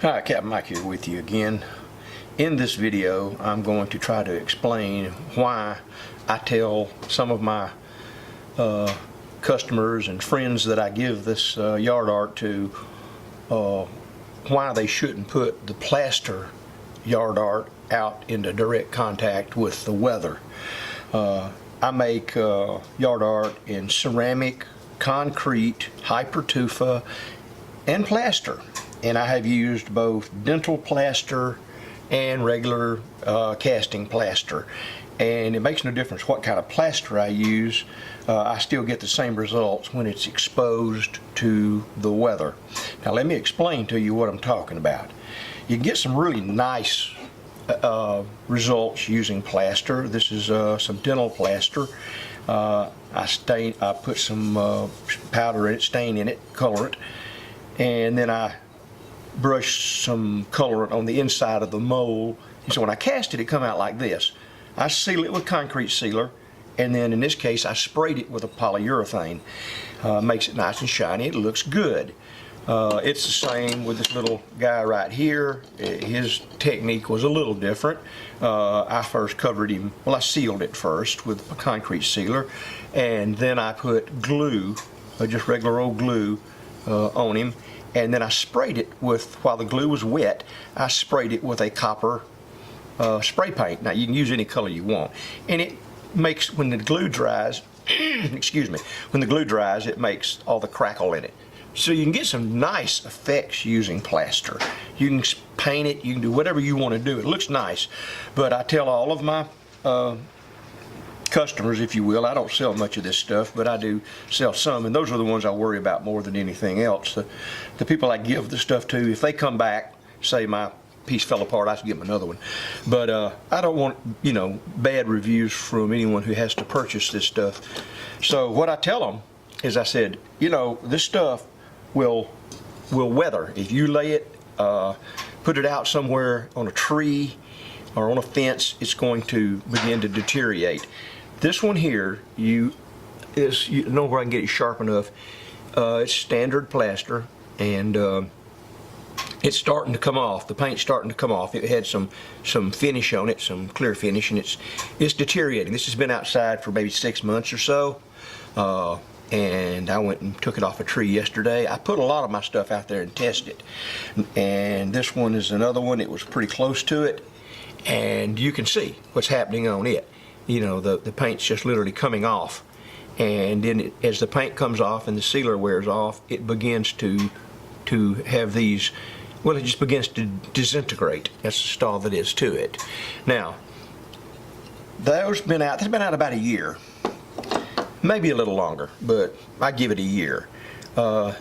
Hi, Captain Mike here with you again. In this video, I'm going to try to explain why I tell some of my customers and friends that I give this yard art to why they shouldn't put the plaster yard art out into direct contact with the weather. I make yard art in ceramic, concrete, hypertufa, and plaster. And I have used both dental plaster and regular casting plaster. And it makes no difference what kind of plaster I use. I still get the same results when it's exposed to the weather. Now let me explain to you what I'm talking about. You can get some really nice results using plaster. This is some dental plaster. I put some powder in it, stain in it, colorant, and then I brush some colorant on the inside of the mold. And so when I cast it, it come out like this. I seal it with concrete sealer, and then in this case I sprayed it with a polyurethane. Makes it nice and shiny. It looks good. It's the same with this little guy right here. His technique was a little different. I first covered him, well, I sealed it first with a concrete sealer, and then I put glue, just regular old glue, on him. And then I sprayed it with, while the glue was wet, I sprayed it with a copper spray paint. Now you can use any color you want. And it makes, when the glue dries, excuse me, when the glue dries, it makes all the crackle in it. So you can get some nice effects using plaster. You can paint it, you can do whatever you want to do. It looks nice. But I tell all of my customers, if you will, I don't sell much of this stuff, but I do sell some, and those are the ones I worry about more than anything else. The people I give the stuff to, if they come back, say my piece fell apart, I should give them another one. But I don't want, you know, bad reviews from anyone who has to purchase this stuff. So what I tell them is, I said, you know, this stuff will weather. If you lay it, put it out somewhere on a tree or on a fence, it's going to begin to deteriorate. This one here, you know where I can get it sharp enough. It's standard plaster, and it's starting to come off. The paint's starting to come off. It had some finish on it, some clear finish, and it's deteriorating. This has been outside for maybe 6 months or so, and I went and took it off a tree yesterday. I put a lot of my stuff out there and tested it, and this one is another one. It was pretty close to it, and you can see what's happening on it. You know, the paint's just literally coming off, and then as the paint comes off and the sealer wears off, it begins to have these, well, it just begins to disintegrate. That's just all that is to it. Now, that's been out about a year, maybe a little longer, but I give it a year.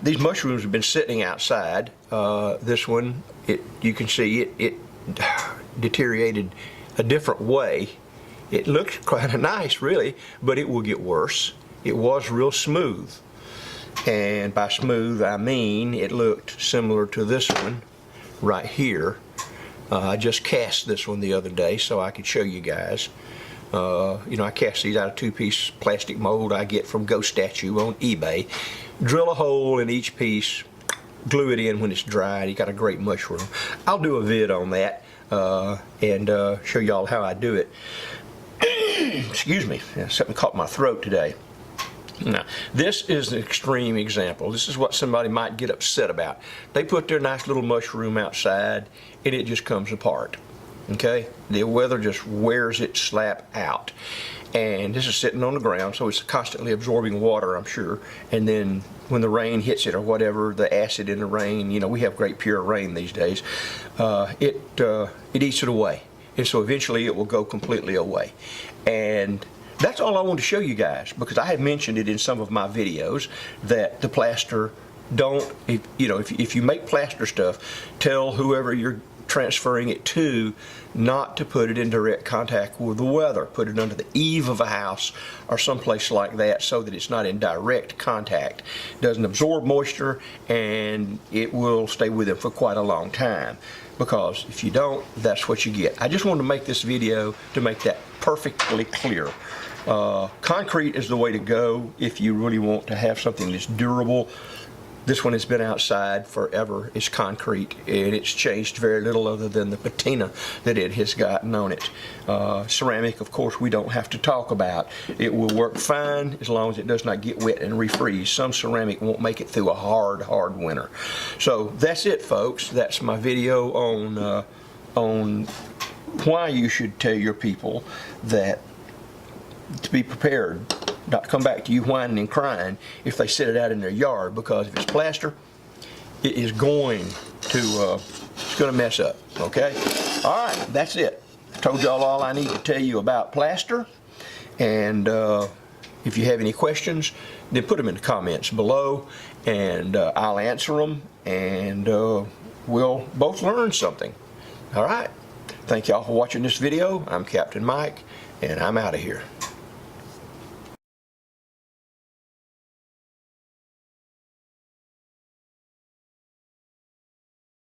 These mushrooms have been sitting outside. This one, you can see it deteriorated a different way. It looks kind of nice, really, but it will get worse. It was real smooth, and by smooth I mean it looked similar to this one right here. I just cast this one the other day so I could show you guys. You know, I cast these out of 2-piece plastic mold I get from Ghost Statue on eBay. Drill a hole in each piece, glue it in when it's dried. You got a great mushroom. I'll do a vid on that and show y'all how I do it. Excuse me, something caught my throat today. Now, this is an extreme example. This is what somebody might get upset about. They put their nice little mushroom outside and it just comes apart. Okay? The weather just wears it slap out. And this is sitting on the ground, so it's constantly absorbing water, I'm sure. And then when the rain hits it or whatever, the acid in the rain, you know, we have great pure rain these days, it eats it away. And so eventually it will go completely away. And that's all I want to show you guys, because I have mentioned it in some of my videos that the plaster, if you make plaster stuff, tell whoever you're transferring it to not to put it in direct contact with the weather. Put it under the eave of a house or someplace like that so that it's not in direct contact. It doesn't absorb moisture, and it will stay with it for quite a long time. Because if you don't, that's what you get. I just wanted to make this video to make that perfectly clear. Concrete is the way to go if you really want to have something that's durable. This one has been outside forever. It's concrete, and it's changed very little other than the patina that it has gotten on it. Ceramic, of course, we don't have to talk about. It will work fine as long as it does not get wet and refreeze. Some ceramic won't make it through a hard winter. So that's it, folks. That's my video on why you should tell your people that to be prepared, not to come back to you whining and crying if they set it out in their yard, because if it's plaster, it is going to mess up. Okay? All right, that's it. I told y'all all I need to tell you about plaster, and if you have any questions, then put them in the comments below, and I'll answer them, and we'll both learn something. All right? Thank y'all for watching this video. I'm Captain Mike, and I'm out of here.